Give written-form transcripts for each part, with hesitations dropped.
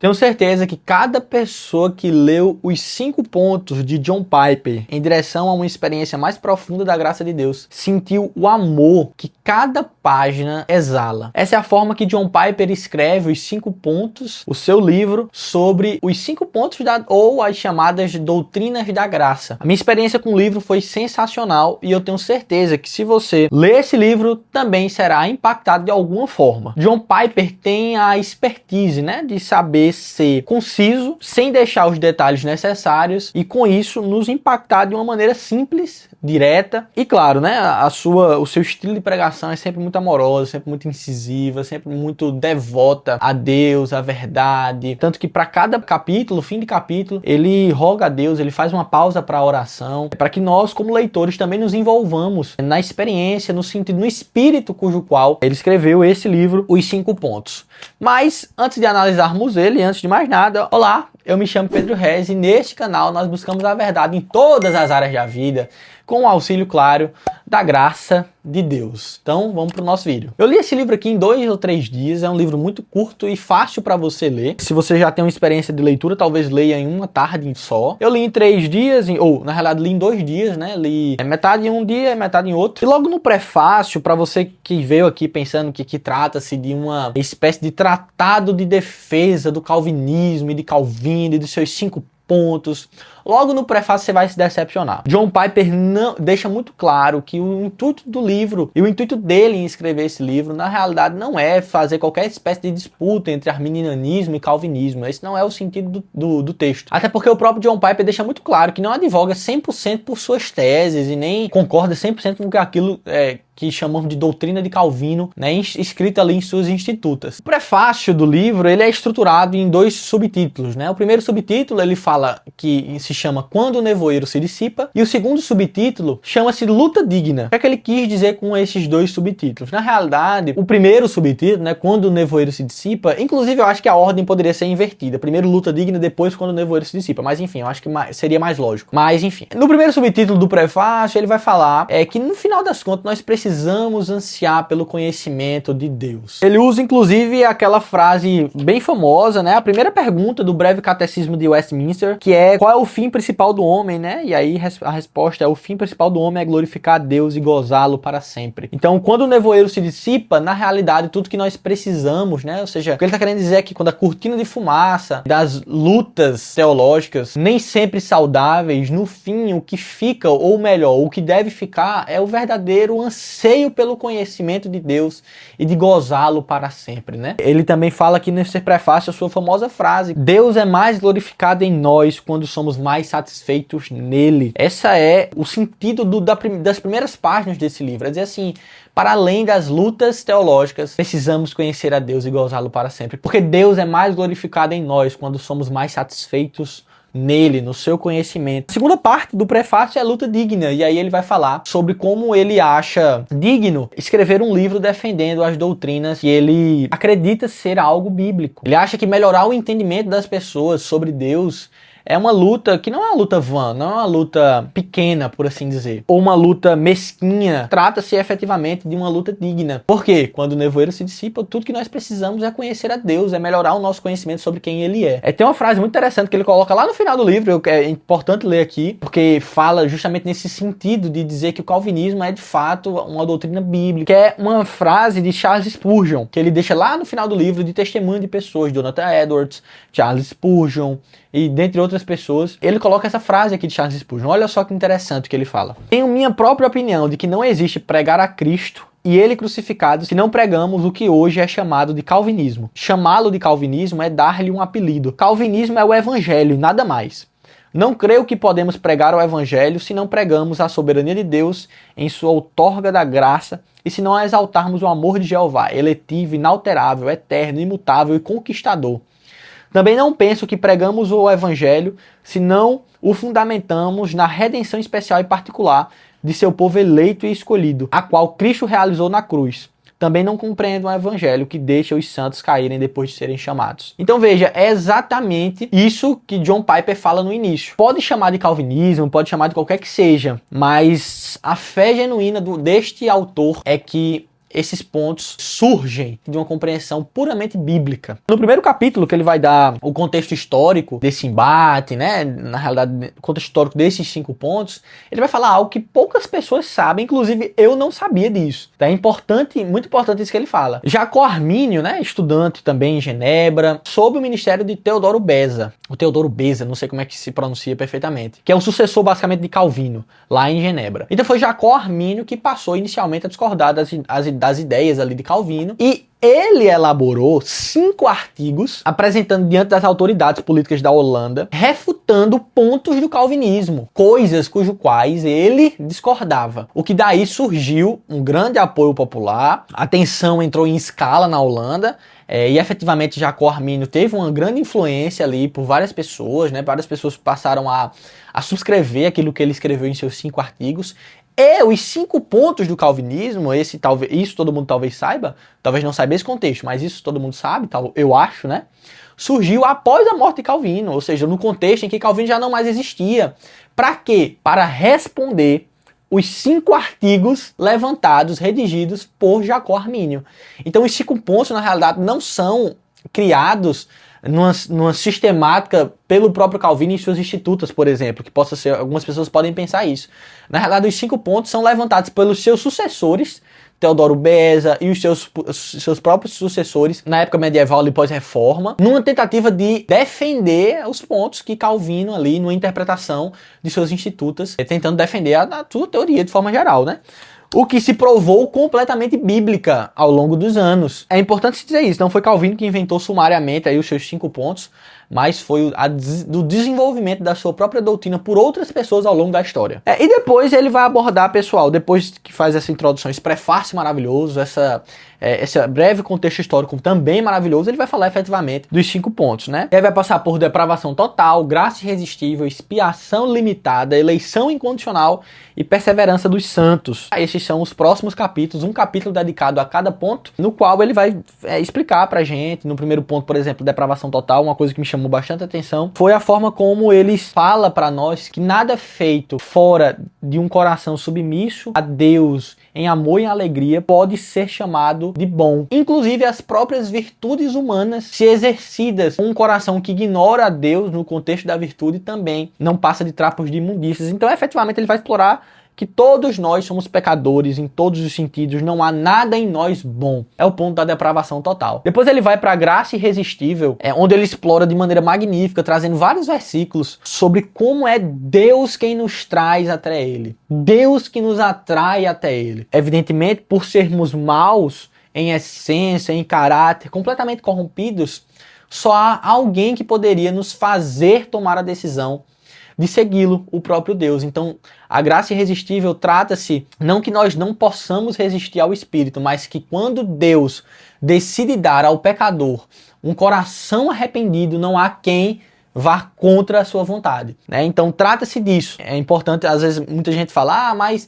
Tenho certeza que cada pessoa que leu os 5 pontos de John Piper em direção a uma experiência mais profunda da graça de Deus sentiu o amor que cada página exala. Essa é a forma que John Piper escreve os 5 pontos, o seu livro, sobre os 5 pontos ou as chamadas doutrinas da graça. A minha experiência com o livro foi sensacional e eu tenho certeza que se você ler esse livro, também será impactado de alguma forma. John Piper tem a expertise, de saber ser conciso, sem deixar os detalhes necessários e com isso nos impactar de uma maneira simples, direta e claro, o seu estilo de pregação é sempre muito amorosa, sempre muito incisiva, sempre muito devota a Deus, à verdade, tanto que para cada capítulo, fim de capítulo, ele roga a Deus, ele faz uma pausa para a oração, para que nós como leitores também nos envolvamos na experiência, no sentido, no espírito cujo qual ele escreveu esse livro, Os 5 Pontos. Mas antes de analisarmos ele, antes de mais nada, olá, eu me chamo Pedro Rez e neste canal nós buscamos a verdade em todas as áreas da vida, com o auxílio, claro, da graça de Deus. Então, vamos para o nosso vídeo. Eu li esse livro aqui em 2 ou 3 dias, é um livro muito curto e fácil para você ler. Se você já tem uma experiência de leitura, talvez leia em uma tarde só. Eu li em 3 dias, ou na realidade li em 2 dias, Li metade em um dia e metade em outro. E logo no prefácio, para você que veio aqui pensando que trata-se de uma espécie de tratado de defesa do calvinismo e de Calvino e dos seus 5 pontos, logo no prefácio você vai se decepcionar. John Piper deixa muito claro que o intuito do livro e o intuito dele em escrever esse livro, na realidade, não é fazer qualquer espécie de disputa entre arminianismo e calvinismo. Esse não é o sentido do texto. Até porque o próprio John Piper deixa muito claro que não advoga 100% por suas teses e nem concorda 100% com aquilo que chamamos de doutrina de Calvino, escrita ali em suas institutas. O prefácio do livro ele é estruturado em 2 subtítulos. O primeiro subtítulo ele fala que se chama Quando o Nevoeiro se Dissipa, e o segundo subtítulo chama-se Luta Digna. O que é que ele quis dizer com esses 2 subtítulos? Na realidade, o primeiro subtítulo, Quando o Nevoeiro se Dissipa, inclusive eu acho que a ordem poderia ser invertida. Primeiro Luta Digna, depois Quando o Nevoeiro se Dissipa. Mas enfim, eu acho que seria mais lógico. Mas enfim, no primeiro subtítulo do prefácio ele vai falar que no final das contas nós precisamos ansiar pelo conhecimento de Deus. Ele usa inclusive aquela frase bem famosa, a primeira pergunta do breve catecismo de Westminster, que é qual é o fim principal do homem, E aí a resposta é: o fim principal do homem é glorificar a Deus e gozá-lo para sempre. Então, quando o nevoeiro se dissipa, na realidade, tudo que nós precisamos, Ou seja, o que ele está querendo dizer é que quando a cortina de fumaça das lutas teológicas, nem sempre saudáveis, no fim, o que fica, ou melhor, o que deve ficar, é o verdadeiro anseio pelo conhecimento de Deus e de gozá-lo para sempre, Ele também fala aqui nesse prefácio a sua famosa frase: Deus é mais glorificado em nós quando somos mais satisfeitos nele. Essa é o sentido das primeiras páginas desse livro. É dizer assim, para além das lutas teológicas, precisamos conhecer a Deus e gozá-lo para sempre. Porque Deus é mais glorificado em nós quando somos mais satisfeitos nele, no seu conhecimento. A segunda parte do prefácio é a luta digna, e aí ele vai falar sobre como ele acha digno escrever um livro defendendo as doutrinas que ele acredita ser algo bíblico. Ele acha que melhorar o entendimento das pessoas sobre Deus é uma luta que não é uma luta vã, não é uma luta pequena, por assim dizer, ou uma luta mesquinha. Trata-se efetivamente de uma luta digna. Por quê? Quando o nevoeiro se dissipa, tudo que nós precisamos é conhecer a Deus, é melhorar o nosso conhecimento sobre quem Ele é. Tem uma frase muito interessante que ele coloca lá no final do livro, que é importante ler aqui, porque fala justamente nesse sentido de dizer que o calvinismo é de fato uma doutrina bíblica, que é uma frase de Charles Spurgeon, que ele deixa lá no final do livro de testemunho de pessoas, Jonathan Edwards, Charles Spurgeon e dentre outras pessoas. Ele coloca essa frase aqui de Charles Spurgeon. Olha só que interessante o que ele fala: tenho minha própria opinião de que não existe pregar a Cristo e ele crucificado se não pregamos o que hoje é chamado de calvinismo. Chamá-lo de calvinismo é dar-lhe um apelido. Calvinismo é o evangelho e nada mais. Não creio que podemos pregar o evangelho se não pregamos a soberania de Deus em sua outorga da graça e se não exaltarmos o amor de Jeová, eletivo, inalterável, eterno, imutável e conquistador. Também não penso que pregamos o evangelho se não o fundamentamos na redenção especial e particular de seu povo eleito e escolhido, a qual Cristo realizou na cruz. Também não compreendo o evangelho que deixa os santos caírem depois de serem chamados. Então veja, é exatamente isso que John Piper fala no início. Pode chamar de calvinismo, pode chamar de qualquer que seja, mas a fé genuína deste autor é que esses pontos surgem de uma compreensão puramente bíblica. No primeiro capítulo, que ele vai dar o contexto histórico desse embate, né? Na realidade, o contexto histórico desses 5 pontos, ele vai falar algo que poucas pessoas sabem, inclusive eu não sabia disso. Tá? É importante, muito importante isso que ele fala. Jacó Armínio, né? Estudante também em Genebra, sob o ministério de Teodoro Beza. O Teodoro Beza, não sei como é que se pronuncia perfeitamente, que é o sucessor basicamente de Calvino, lá em Genebra. Então foi Jacó Armínio que passou inicialmente a discordar das ideias ali de Calvino, e ele elaborou 5 artigos apresentando diante das autoridades políticas da Holanda, refutando pontos do calvinismo, coisas cujo quais ele discordava. O que daí surgiu um grande apoio popular, a tensão entrou em escala na Holanda, e efetivamente Jacó Armínio teve uma grande influência ali por várias pessoas, né? Várias pessoas passaram a subscrever aquilo que ele escreveu em seus 5 artigos. E os 5 pontos do calvinismo, isso todo mundo talvez saiba, talvez não saiba esse contexto, mas isso todo mundo sabe, eu acho, né? Surgiu após a morte de Calvino, ou seja, no contexto em que Calvino já não mais existia. Para quê? Para responder os 5 artigos levantados, redigidos por Jacó Armínio. Então os 5 pontos, na realidade, não são criados numa sistemática pelo próprio Calvino e suas institutas, por exemplo, que possa ser, algumas pessoas podem pensar isso. Na realidade, os 5 pontos são levantados pelos seus sucessores, Teodoro Beza e os seus próprios sucessores na época medieval e pós-reforma, numa tentativa de defender os pontos que Calvino ali, numa interpretação de suas institutas, tentando defender a sua teoria de forma geral, né? O que se provou completamente bíblica ao longo dos anos. É importante se dizer isso, não foi Calvino que inventou sumariamente aí os seus 5 pontos, mas foi do desenvolvimento da sua própria doutrina por outras pessoas ao longo da história. E depois ele vai abordar, pessoal, depois que faz essa introdução, esse prefácio maravilhoso, esse breve contexto histórico também maravilhoso, ele vai falar efetivamente dos 5 pontos, né? Ele vai passar por depravação total, graça irresistível, expiação limitada, eleição incondicional e perseverança dos santos. Esses são os próximos capítulos, um capítulo dedicado a cada ponto, no qual ele vai explicar pra gente. No primeiro ponto, por exemplo, depravação total, uma coisa que me chamou bastante atenção foi a forma como ele fala pra nós que nada feito fora de um coração submisso a Deus, em amor e alegria, pode ser chamado de bom. Inclusive as próprias virtudes humanas, se exercidas com um coração que ignora a Deus no contexto da virtude, também não passa de trapos de imundícias. Então, efetivamente, ele vai explorar que todos nós somos pecadores em todos os sentidos, não há nada em nós bom. É o ponto da depravação total. Depois ele vai para a graça irresistível, onde ele explora de maneira magnífica, trazendo vários versículos sobre como é Deus quem nos traz até ele. Deus que nos atrai até ele. Evidentemente, por sermos maus em essência, em caráter, completamente corrompidos, só há alguém que poderia nos fazer tomar a decisão de segui-lo, o próprio Deus. Então, a graça irresistível trata-se, não que nós não possamos resistir ao Espírito, mas que quando Deus decide dar ao pecador um coração arrependido, não há quem vá contra a sua vontade, né? Então, trata-se disso. É importante, às vezes, muita gente fala, mas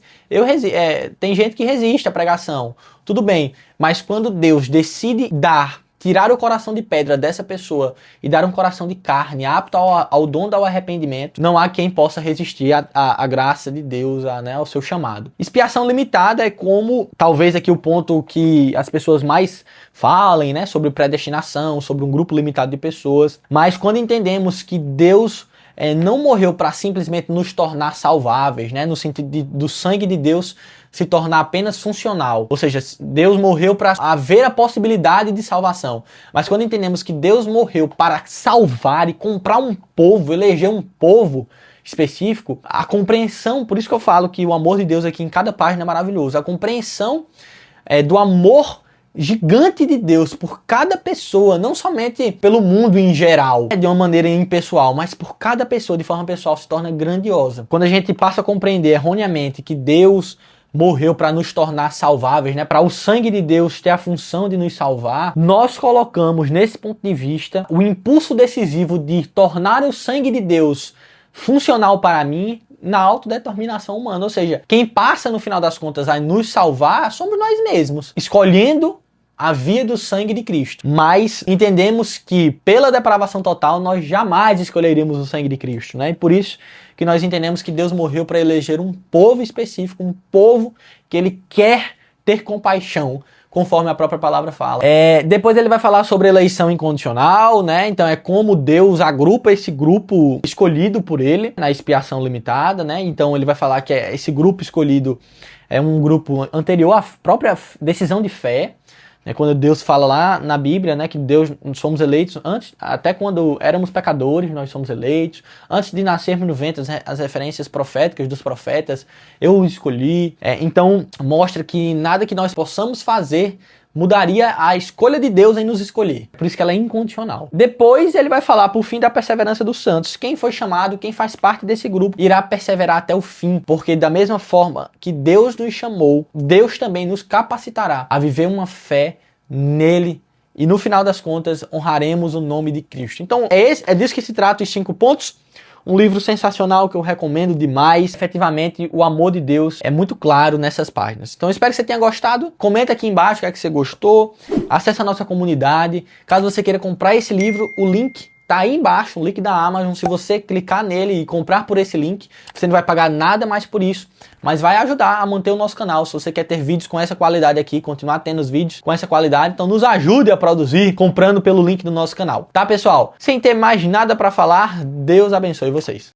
tem gente que resiste à pregação. Tudo bem, mas quando Deus decide tirar o coração de pedra dessa pessoa e dar um coração de carne apto ao dom do arrependimento, não há quem possa resistir à graça de Deus, ao seu chamado. Expiação limitada é como, talvez aqui o ponto que as pessoas mais falem, né, sobre predestinação, sobre um grupo limitado de pessoas, mas quando entendemos que Deus não morreu para simplesmente nos tornar salváveis, né, no sentido do sangue de Deus se tornar apenas funcional. Ou seja, Deus morreu para haver a possibilidade de salvação. Mas quando entendemos que Deus morreu para salvar e comprar um povo, eleger um povo específico, a compreensão, por isso que eu falo que o amor de Deus aqui em cada página é maravilhoso, a compreensão do amor gigante de Deus por cada pessoa, não somente pelo mundo em geral, de uma maneira impessoal, mas por cada pessoa de forma pessoal, se torna grandiosa. Quando a gente passa a compreender erroneamente que Deus morreu para nos tornar salváveis, né? Para o sangue de Deus ter a função de nos salvar, nós colocamos nesse ponto de vista o impulso decisivo de tornar o sangue de Deus funcional para mim na autodeterminação humana. Ou seja, quem passa no final das contas a nos salvar somos nós mesmos, escolhendo a via do sangue de Cristo. Mas entendemos que pela depravação total nós jamais escolheríamos o sangue de Cristo, né? E por isso que nós entendemos que Deus morreu para eleger um povo específico, um povo que Ele quer ter compaixão, conforme a própria palavra fala. Depois ele vai falar sobre eleição incondicional, né? Então é como Deus agrupa esse grupo escolhido por ele na expiação limitada, né? Então ele vai falar que esse grupo escolhido é um grupo anterior à própria decisão de fé. Quando Deus fala lá na Bíblia, né, que Deus somos eleitos antes, até quando éramos pecadores, nós somos eleitos. Antes de nascermos no ventre, as referências proféticas dos profetas, eu os escolhi. Então, mostra que nada que nós possamos fazer mudaria a escolha de Deus em nos escolher. Por isso que ela é incondicional. Depois ele vai falar, por fim, da perseverança dos santos. Quem foi chamado, quem faz parte desse grupo, irá perseverar até o fim. Porque da mesma forma que Deus nos chamou, Deus também nos capacitará a viver uma fé nele. E no final das contas, honraremos o nome de Cristo. Então, é disso que se trata os 5 pontos. Um livro sensacional que eu recomendo demais. Efetivamente, o amor de Deus é muito claro nessas páginas. Então, eu espero que você tenha gostado. Comenta aqui embaixo o que é que você gostou. Acesse a nossa comunidade. Caso você queira comprar esse livro, o link tá aí embaixo, o link da Amazon. Se você clicar nele e comprar por esse link, você não vai pagar nada mais por isso, mas vai ajudar a manter o nosso canal. Se você quer ter vídeos com essa qualidade aqui, continuar tendo os vídeos com essa qualidade, então nos ajude a produzir comprando pelo link do nosso canal. Tá, pessoal? Sem ter mais nada para falar, Deus abençoe vocês.